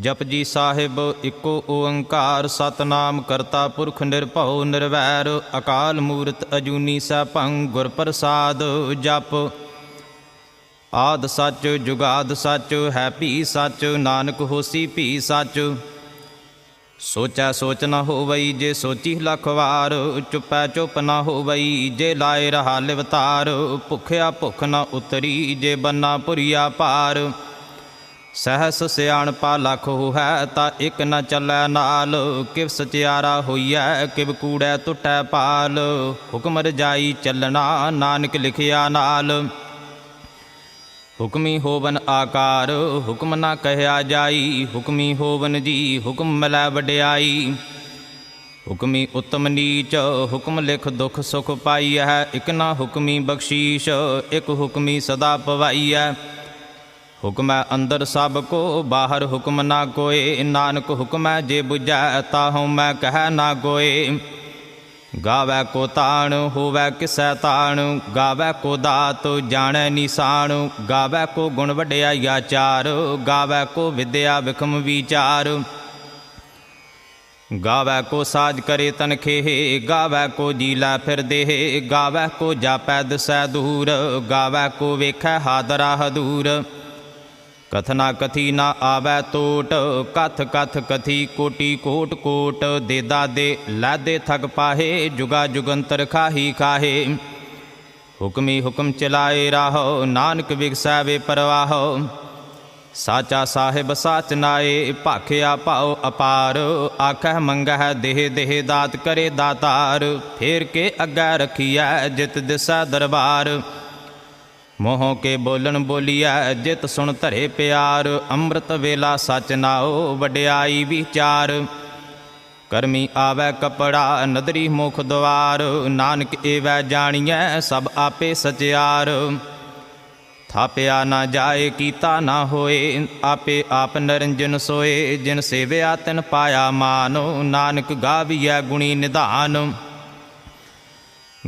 Japji Sahib eco ओंकार सतनाम करता पुरख निर्भव निर्वैर अकाल मूरत अजूनी सैभं गुर प्रसाद जप। आद सच जुगाद सच है भी सच नानक होसी भी सच। सोचै सोच न होवई जे सोची लख वार चुपै चुप न होवई जे लाए रहा लिवतार। भुखया भुख न उतरी जे बन्ना पुरिया पार। सहस सियाणपा लख होहै ता एक न चलै नाल। किव सचियारा होइयै किव कूड़ै टुटै पाल। हुक्म रजाई चलना नानक लिखिया नाल। हुक्मी होवन आकार हुक्म ना कहया जाई। हुक्मी होवन जी हुक्म मिलै वड्याई। हुक्मी उत्तम नीच हुक्म लिख दुख सुख पाई है। एक ना हुक्मी बख्शीश एक हुक्मी सदा पवाई है। हुक्म अंदर सब को बाहर हुक्म ना कोय। नानक हुक्म जे बुझै ताहु मैं कह ना कोय। गावै को ताण होवै किसै ताण गावै को दात जाणै निशान। गावै को गुण वड्याई आचार गावै को विद्या विखम विचार। गावै को साज करे तनखेह गावै को जीलै फिर देह। गावै को जापै दसै दूर गावै को वेखै हादरा हदूर। कथना कथी ना आवै टोट कथ कथ कथी कोटि कोट कोट। देदा दे लैदे थक पाहे जुगा जुगंतर खाही खाहे। हुक्मी हुक्म चलाए राहो नानक विगसै वे परवाहो। साचा साहिब साच नाए भाखिया पाओ अपार। आखै मंगै देह देह दात करे दातार। फेर के अग्गै रखियै जित दिसै दरबार। मोहों के बोलन बोलिया जित सुन धरे प्यार। अमृत वेला सच नाओ वड्याई विचार। करमी आवै कपड़ा नदरी मुख द्वार। नानक एवै जानियै सब आपे सचियार। थाप्या ना जाए कीता ना होए आपे आप निरंजन सोए। जिन सेव्या तिन पाया मान नानक गावियै गुणी निधान।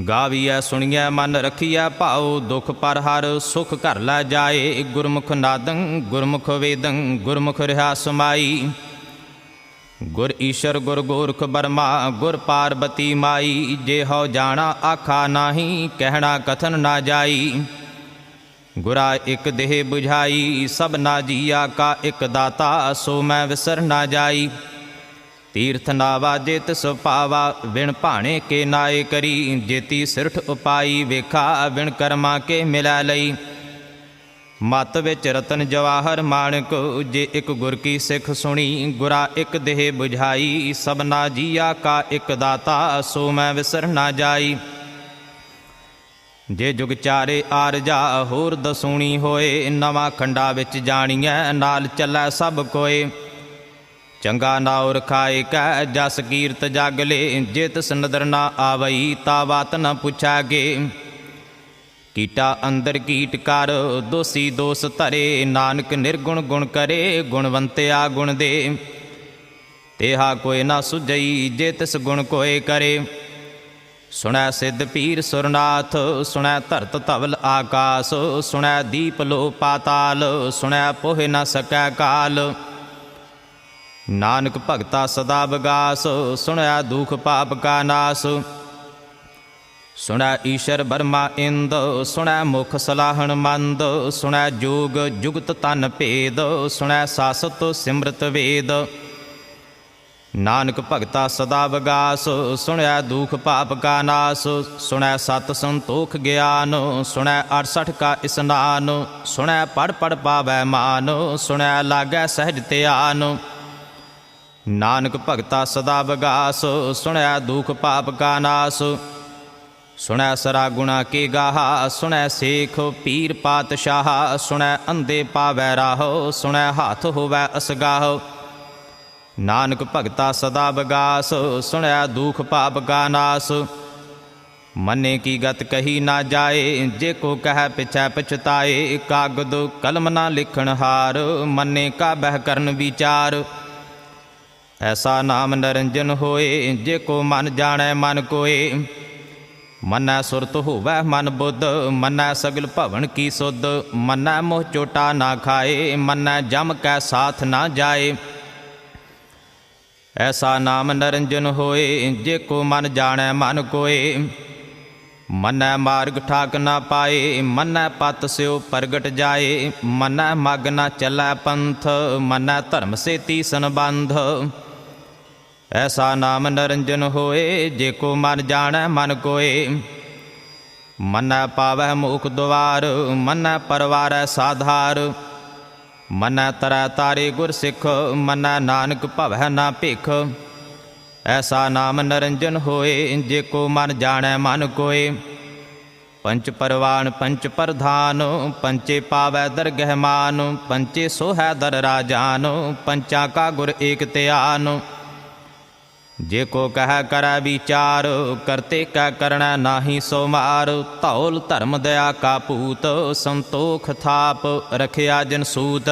गावियै सुनियै मन रखियै भाओ दुख पर हर सुख घर लै जाए। गुरमुख नादं गुरमुख वेदं गुरमुख रहा समाई। गुर ईश्वर गुर गोरख बर्मा गुर पार्वती माई। जे हो जाना आखा नाही कहना कथन ना जाई। गुरा एक देह बुझाई सबना जिया का एक दाता। सो मैं विसर ना जाई। तीर्थ नावा जित सुपावा बिन भाणे के नाए करी। जेती सिरठ उपाई वेखा बिन कर्मा के मिलै लई। मत विच रतन जवाहर माणक जे एक गुर की सिख सुनी। गुरा एक देह बुझाई सबना जिया का एक दाता। सो मैं विसर ना जाई। जे जुग चारे आरजा होर दसूणी होए। नवा खंडा विच जाणीऐ नाल चलै सब कोए। चंगा नाउ रखाए कै जस कीरत जागले। जे तिस नदर ना आवई ता बात न पुछैगे। कीटा अंदर कीट कर दोषी दोष धरे। नानक निर्गुण गुण करे गुणवंत्या गुण दे। तेहा कोई ना सुझई जे तिस गुण कोय करे। सुनै सिद्ध पीर सुरनाथ सुनै धरत धवल आकाश। सुनै दीप लो पाताल सुनै पोह न सकै काल। नानक भगता सदा बगास सुनया दुख पाप का नास। सुनै ईश्वर बर्मा इंद सुनै मुख सलाहन मंद। सुनै जोग जुगत तन भेद सुनै सासत सिमरत वेद। नानक भगता सदा बगास सुनया दुख पाप का नास। सुनै सत संतोख ज्ञान सुनै 68 का स्नान। सुनै पढ़ पढ़ पावै मान सुनै लागै सहज ध्यान। नानक भगता सदा बगास सुनया दुख पाप का नास। सुनै सरा गुणा के गाहा सुनै सेख पीर पातशाह। सुनै अंधे पावै राहो सुनै हाथ होवै असगाह। नानक भगता सदा बगास सुनया दुख पाप का नास। मन्ने की गत कही ना जाए जे को कह पिछै पछताए। कागद कलम ना लिखण हार मन्ने का बह करन विचार। ऐसा नाम निरंजन होए जे को मन जानै मन कोय। मनै सुरत होवै मन बुद्ध मनै सगल भवन की सुध। मनै मोह चोटा ना खाए मनै जम कै साथ ना जाए। ऐसा नाम नरंजन होए, जे को मन जाणै मन कोय। मनै मार्ग ठाक ना पाए, मनै पत स्यो प्रगट जाए। मनै मग न चलै पंथ, मनै धर्म से तीसन बंध। ऐसा नाम नरंजन होए, जे को मन जाणै मन कोय। मनै पावै मोख द्वार, मनै परवारै साधार। मनै तरै तारे गुर सिख, मनै नानक भवै ना भिख। ऐसा नाम नरंजन होए, जे को मन जाणै मन कोय। पंच परवान पंच प्रधान, पंचे पावै दरगह मान। पंचे सोहै दर राजान, पंचा का गुर एक त्यान। जे को कह करै विचार, करते कै करना नाहि सो मार। धौल धर्म दया का पूत, संतोख थाप रखिया जन सूत।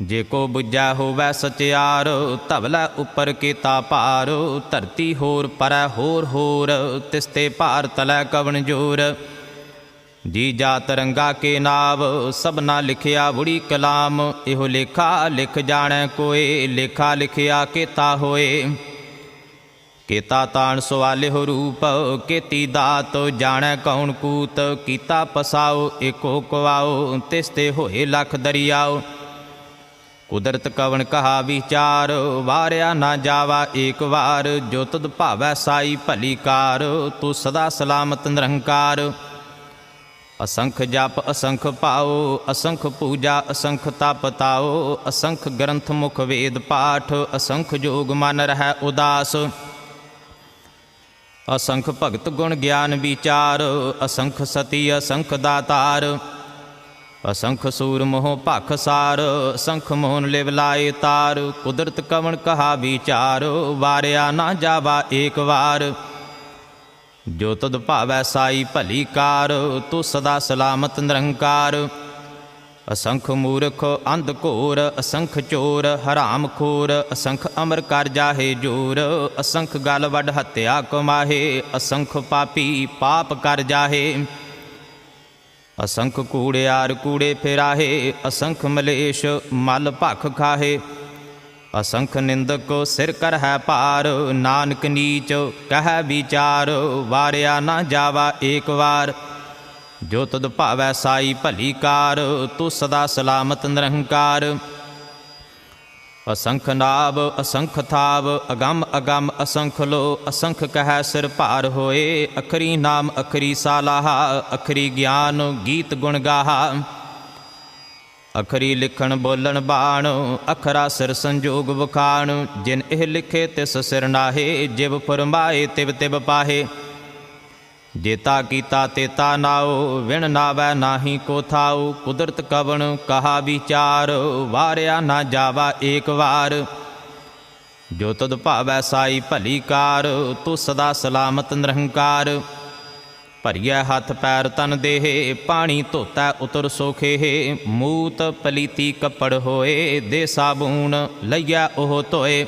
जे को बुझै होवै सचियार, धवलै उपर केता पार। धरती होर परै होर होर, तिसते भार तलै कवन जोर। जी जात रंगा के नाव, सबना लिखिया बुड़ी कलाम। इहो लेखा लिख जाणै कोय, लेखा लिखिया केता होए। केता ताण सवाले हो रूप, केती दात जाणै कौन कूत। कीता पसाओ एको कुआओ, तिसते होए लख दरियाओ। कुदरत कवन कहा विचार, वारिया ना जावा एक बार। जो तुद भावै साई भली कार, तू सदा सलामत निरंकार। असंख जप असंख पाओ, असंख पूजा असंख तप ताओ। असंख ग्रंथ मुख वेद पाठ, असंख जोग मन रहै उदास। असंख भगत गुण ज्ञान विचार, असंख सती असंख दातार। असंख सूर मोह भख सार, असंख मोहन लिव लाए तार। कुदरत कवन कहा विचार, वारिया ना जावा एक बार। जो तुद भावै साई भली कार, तू सदा सलामत निरंकार। असंख मूर्ख अंध घोर, असंख चोर हराम खोर। असंख अमर कर जाहे जोर, असंख गल वड हत्या कमाहे। असंख पापी पाप कर जाहे। असंख कूड़ियार कूड़े फिराहे, असंख मलेश मल भख खाहे। असंख निंदक सिर कर है पार, नानक नीच कह विचार। वारिया ना जावा एक बार। जो तुद भावै साई भली कार, तू सदा सलामत निरंकार। असंख नाभ असंख थाव, अगम अगम असंख लो। असंख कह सिर भार होए, अखरी नाम अखरी सालाहा। अखरी ज्ञान गीत गुण गाहा। अखरी लिखण बोलन बाण, अखरा सिर संजोग वखाण। जिन एह लिखे तिस सिर नाहे, जिव फरमाए तिव तिव पाहे। जेता कीता तेता नाओ, विण नावै नाही को थाओ। कुदरत कवन कहा विचार, वारिया ना जावा एक बार। जो तुद भावै साई भली कार, तू सदा सलामत निरंकार। भरिया हथ पैर तन देहे, पानी धोता उतर सोखे। मूत पलीती कपड़ होए, दे साबून लइया ओह धोए।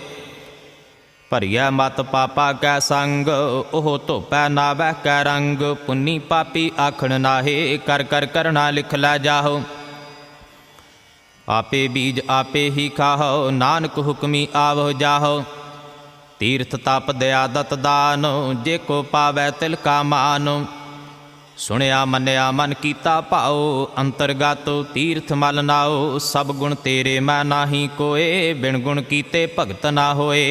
भरिया मत पापा कै संग, ओह धोपै नावै कै रंग। पुन्नी पापी आखण नाहे, कर कर करना लिख लै जाहो। आपे बीज आपे ही खाहो, नानक हुक्मी आवह जाहो। तीर्थ तप दया दत दान, जे को पावै तिल का मान। सुनिया मन्निया मन कीता भाओ, अंतरगत तीर्थ मल नाओ। सब गुण तेरे मैं नाही कोय, बिन गुण कीते भगत ना होए।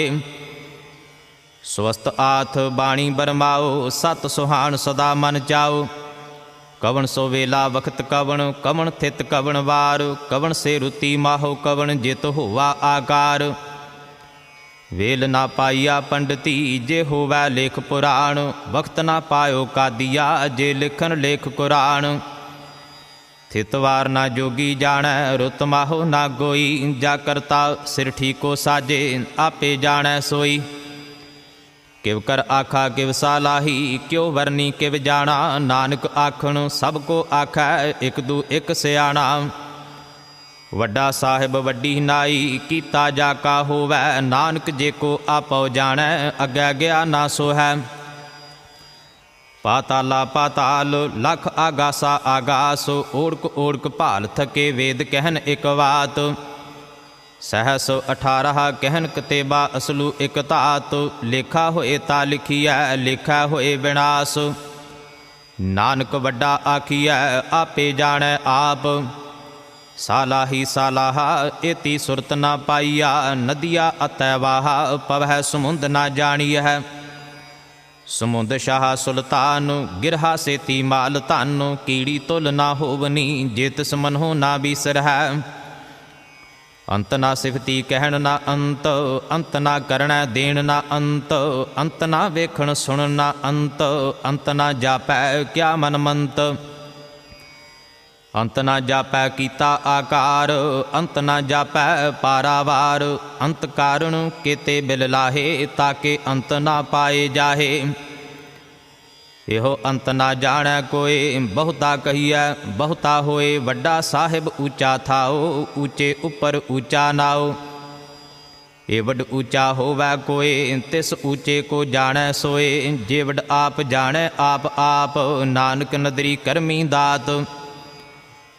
स्वस्थ आथ बाणी बरमाओ, सत सुहान सदा मन चाओ। कवन सो वेला वक्त कवन, कवन थित कवन वार। कवन से रुति माहो, कवन जित होवा आकार। वेल ना पाइया पंडिती, जे होवै लेख पुराण। वक्त ना पायो कादिया, जे लिखन लेख कुरान। थितवार ना जोगी जाणै, रुत माहो ना गोई। जा करता सिर ठीको साजे, आपे जाणै सोई। किव कर आखा किव सालाही, क्यों वरनी किव जाना। नानक आखण सब को आखै, एक दू एक सियाणा। वड्डा साहिब वड्डी नाई, कीता जाका होवै। नानक जे को आपो जाणै, अग्गै गया ना सोहै। पाताला पाताल लख आगासा आगास। ओड़क ओड़क भाल थके, वेद कहन एक बात। सहस 18 कहन कतेबा असलू एक धात। लेखा होए ता लिखिए लेखा होए विनाश। नानक वड्डा आखिए आपे जानै आप। सालाही सालाहा एती सुरत ना पाईया। नदिया अतैवाहा पवह समुंद ना जानियह। समुंद शाह सुल्तान गिरहा सेती माल धन। कीड़ी तुल ना होवनी जे तिस मनहो ना बीसरह। अंत ना सिफती कहन ना अंत। अंत ना करना देन ना अंत। अंत ना वेखण सुन ना अंत। अंत ना जापै क्या मन मंत। अंत ना जापै कीता आकार। अंत ना जापै पारावार। अंत कारण केते बिल लाहे ताके अंत ना पाए जाहे। एहो अंत ना जानै कोई बहुता कहिए बहुता होए। वड्डा साहिब ऊँचा थाओ ऊँचे उपर ऊँचा नाओ। एवड ऊँचा होवै कोई तिस ऊँचे को जानै सोए। जेवड आप जानै आप नानक नदरी करमी दात।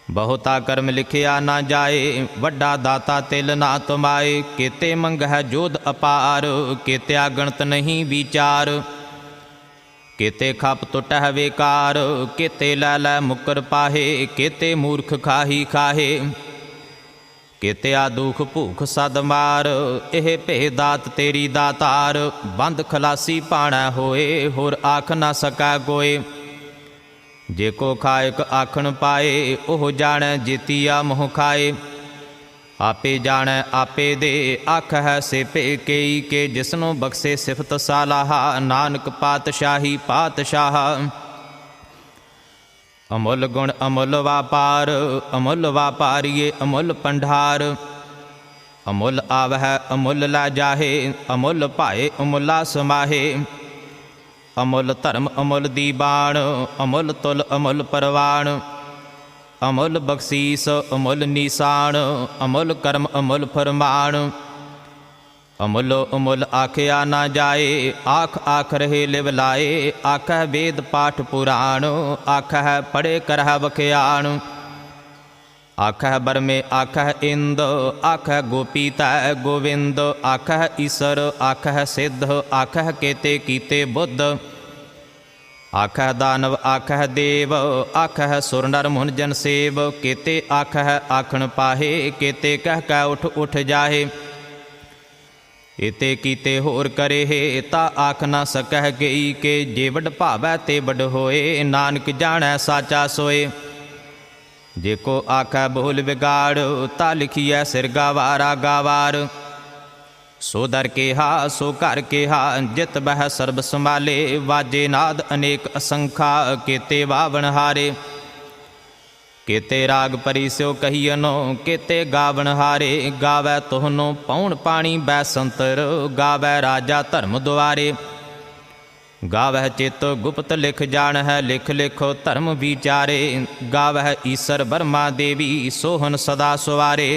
बहुता कर्म लिखिया ना जाए वड्डा दाता तिल ना तुमाए। केते मंगह जोध अपार केत्या गणत नहीं विचार। केते खप टुटह बेकार केते लै लै मुकर पाहे। केते मूर्ख खाही खाहे केत्या दुख भूख सद मार। एह भे दात तेरी दातार। बंद खलासी पाणै होए होर आख ना सकै कोई। जे को खायक आखण पाए ओह जानै जेतिया मोह खाए। आपे जानै आपे दे आख है सेपे केई के। जिसनो बख्शे सिफत सालाहा नानक पातशाही पातशाह। अमुल गुण अमुल वापार अमुल वापारिये अमुल पंडार। अमुल आवह अमुल लै जाहे अमुल पाए अमुला समाहे। अमुल धर्म अमुल दीबाण अमुल तुल अमुल परवाण। अमुल बख्शीस अमुल निशान अमुल कर्म अमुल फरमान। अमुल अमुल आखिया ना जाए आख आख रहे लिव लाए। आखह वेद पाठ पुराण आखह पढ़े करह बख्याण। आखह बरमे आखह इंद आखह गोपी तै गोविंद। आखह ईसर आखह सिद्ध आखह केते कीते बुद्ध। आखह दानव आखह देव आखह सुर नर मुन जन सेव। केते आखह आखण पाहे केते कह कह उठ उठ जाहे। एते कीते होर करे हे ता आख ना सकह गई के। जेवड भावै ते बड होए नानक जानै साचा सोए। जेको आखै बोल बिगाड़ ता लिखिए सिर गावारा गावार। सो दर केहा सो घर केहा जित बह सर्ब संभाले। वाजे नाद अनेक असंखा केते वावन हारे। केते राग परी स्यो कहियनो केते गावन हारे। गावै तोहनो पौन पाणी बैसंतर गावै राजा धर्म द्वारे। गावह चित गुप्त लिख जान है लिख लिखो धर्म विचारे। गावह ईसर ब्रह्मा देवी सोहन सदा सवारे।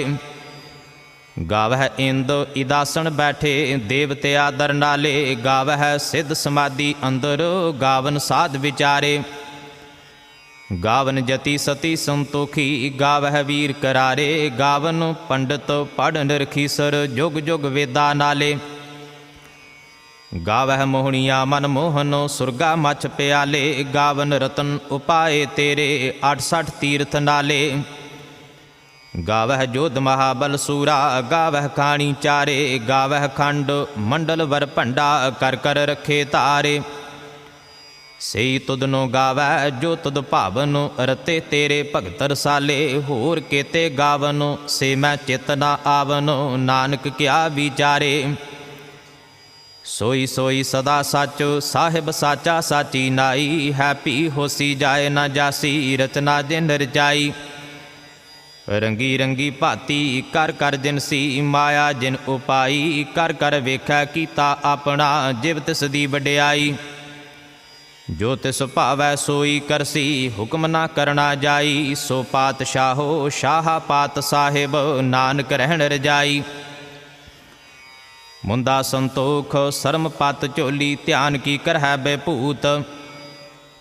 गावह इंद इदासन बैठे देवते आदर नाले। गावह सिद्ध समाधि अंदर गावन साध विचारे। गावन जति सती संतोखी गावह वीर करारे। गावन पंडित पढ़ निरखीसर जुग जुग वेदा नाले। गावह मोहनिया मन मोहनो सुरगा मछ प्याले। गावन रतन उपाए तेरे 68 तीर्थ नाले। गावह जोध महाबल सूरा गावह खाणी चारे। गावह खंड मंडल वर भंडा कर कर रखे तारे। सही तुदनो गावै जो तुद भावन रते तेरे भगत रसाले। होर केते गावन से मैं चित ना आवन नानक क्या विचारे। सोई सोई सदा सच साहिब साचा साची नाई। है पी होसी जाए ना जासी रचना जिन रचाई। रंगी रंगी भाती कर कर जिनसी माया जिन उपाई। कर कर वेखै कीता अपना जिव तिस दी वड्याई। जो तिस भावै सोई करसी हुक्म ना करना जाई। सो पातशाहो शाह पात साहिब नानक रहन रजाई। मुंदा संतोख सरम पत झोली ध्यान की करहै बेभूत।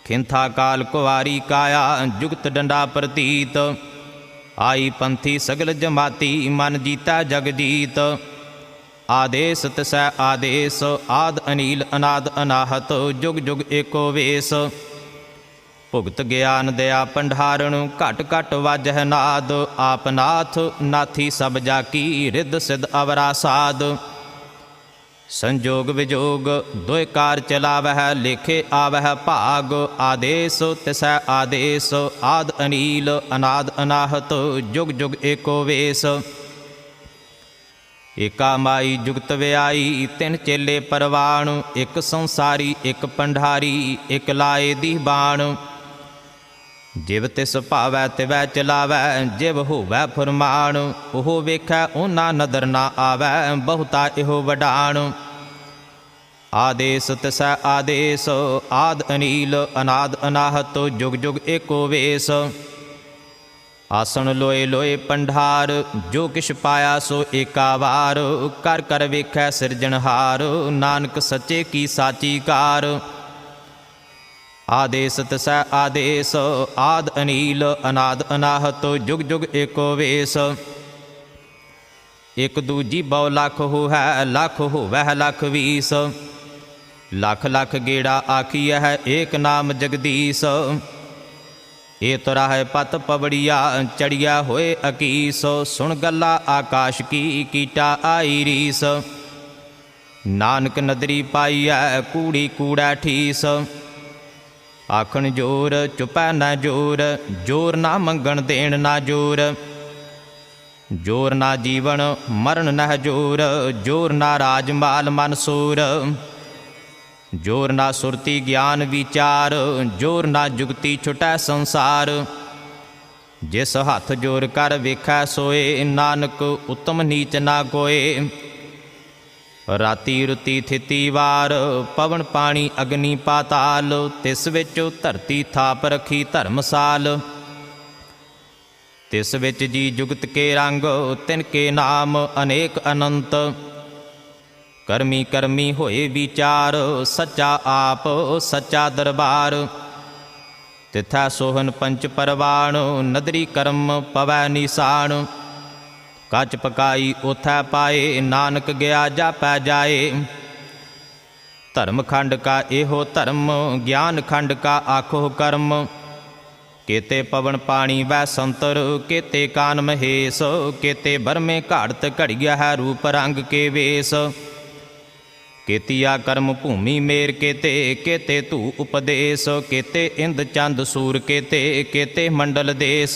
खिंथा काल कुवारी काया जुगत डंडा प्रतीत। आई पंथी सगल जमाती मन जीता जग जीत। आदेश तिसै आदेश आद अनील अनाद अनाहत जुग जुग एको वेश। भुगत ज्ञान दया पंडारण घट घट वाजह नाद। आप नाथ नाथी सब जाकी रिद सिद्ध अवरा साध। संजोग विजोग दोय कार चलावह लेखे आवह भाग। आदेश तिसै आदेश आद अनील अनाद अनाहत जुग जुग एको वेश। एका माई जुगत व्याई तिन चेले परवाण। एक संसारी एक पंडारी एक लाए दीवान। जिव तिस भावै तिवै चलावै जिव होवै फुरमान। ओह वेखै ओना नदर ना आवै बहुता इहो वडाण। आदेश तिसै आदेश आद अनील अनाद अनाहत जुग जुग एको वेश। आसन लोए लोए पंडार जो किश पाया सो एका वार। कर कर वेखै सिरजनहार नानक सच्चे की साची कार। आदेश तिसै आदेश आद अनील अनाद अनाहत जुग जुग एको वेश। एक दूजी बौ लख हो है लख हो वह लख बीस। लख लख गेड़ा आखिया है एक नाम जगदीश। ए तुरा है पत पवड़िया चढ़िया होए अकीस। सुन गल्ला आकाश की कीटा आई रीस। नानक नदरी पाई है कूड़ी कूड़ा ठीस। आखन जोर चुपै न जोर जोर ना मंगण देण ना जोर। जोर ना जीवन मरण नह जोर जोर ना राज माल मनसूर। जोर ना सुरती ज्ञान विचार जोर ना जुगती छुटै संसार। जिस हथ जोर कर वेखै सोए नानक उत्तम नीच ना कोय। राती रुती थिती वार पवन पानी अग्नि पाताल। तिस विच धरती थाप रखी धर्मसाल। तिस विच जी जुगत के रंग तिनके नाम अनेक अनंत। करमी करमी होए विचार सच्चा आप सच्चा दरबार। तिथै सोहन पंच परवाण नदरी कर्म पवै निशान। कच पकाई उथै पाए नानक गया जापै जाए। धर्म खंड का एहो धर्म ज्ञान खंड का आखो कर्म। केते पवन पानी वै संतर केते कान महेश। केते बरमे घाड़त घड़िया है रूप रंग के वेश। केतिया कर्म भूमि मेर केते केते धू उपदेश। केते इंद चंद सूर केते केते मंडल देश।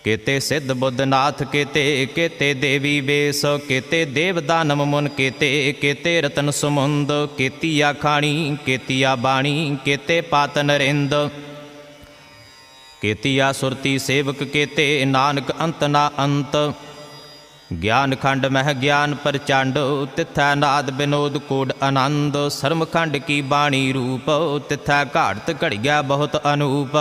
केते सिद्ध बुद्धनाथ केते केते देवी वेश। केते देव दानव मुन केते केते रतन समुंद। केतिया खाणी केतिया बाणी केते पात नरिंद। केतिया सुरती सेवक केते नानक अंत ना अंत। ज्ञान खंड मह ज्ञान प्रचंड तिथै नाद विनोद कोड आनंद। शर्म खंड की बाणी रूप तिथै घाड़त घड़िया बहुत अनूप।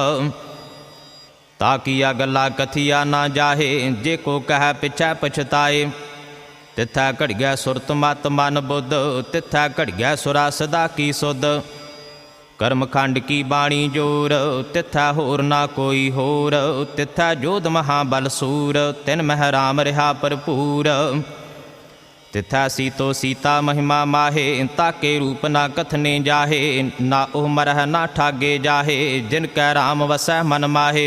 ताकिया गल्ला कथिया ना जाहे जे को कह पिछै पछताए। तिथै घड़िया सुरत मत मन बुद्ध तिथै घड़िया सुरा सदा की सुध। कर्म खंड की बाणी जोर तिथै होर ना कोई होर। तिथै जोध महाबल सूर तिन मह राम रहा भरपूर। तिथै सीतो सीता महिमा माहे ताके रूप ना कथने जाहे। ना ओह मरह ना ठागे जाहे जिनकै राम वसै मन माहे।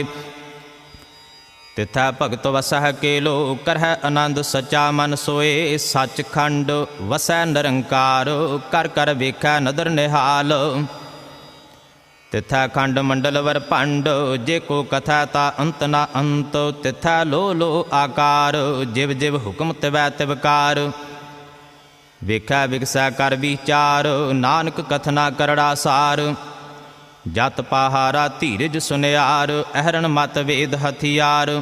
तिथै भगत वसह के लो करह आनंद सचा मन सोए। सच खंड वसै निरंकार कर कर वेखै नदर निहाल। तिथै खंड मंडल वर भंड जे को कथा ता अंत ना अंत। तिथै लो लो आकार जिव जिव हुक्म तिवै तिवकार। वेखै विगसै कर विचार नानक कथना करड़ा सार। जत पहारा धीरज सुनियार अहरण मत वेद हथियार।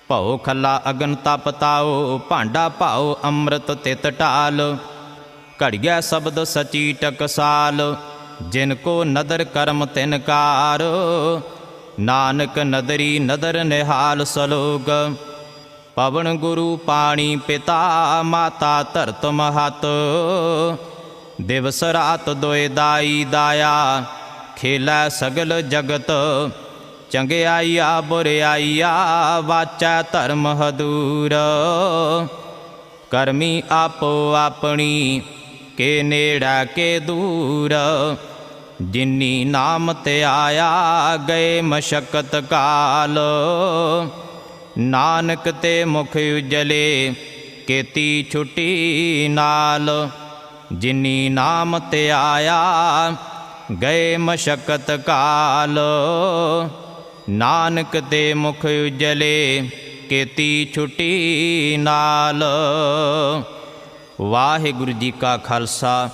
भौ खला अगन तप ताओ भांडा भाओ अमृत तित टाल। घड़िया शब्द सची टकसाल जिनको नदर कर्म तिनकार। नानक नदरी नदर निहाल सलोक। पवन गुरु पाणी पिता माता धरत महत। दिवस रात दोए दाई दाया खेलै सगल जगत। ਚੰਗਿਆਈਆ ਬੁਰਿਆਈਆ ਵਾਚੈ ਧਰਮ ਹਦੂਰ। ਕਰਮੀ ਆਪੋ ਆਪਣੀ ਕੇ ਨੇੜਾ ਕੇ ਦੂਰ। ਜਿਨੀ ਨਾਮ ਤੇ ਆਇਆ ਗਏ ਮਸ਼ਕਤ ਕਾਲ। ਨਾਨਕ ਤੇ ਮੁਖ ਉਜਲੇ ਕੀਤੀ ਛੁਟੀ ਨਾਲ। ਜਿਨੀ ਨਾਮ ਤੇ ਆਇਆ ਗਏ ਮਸ਼ਕਤ ਕਾਲ। ਨਾਨਕ ਤੇ ਮੁਖ ਉਜਲੇ ਕੀਤੀ ਛੁਟੀ ਨਾਲ। ਵਾਹਿਗੁਰੂ ਜੀ ਕਾ ਖਾਲਸਾ,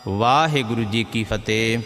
ਵਾਹਿਗੁਰੂ ਜੀ ਕੀ ਫਤਿਹ।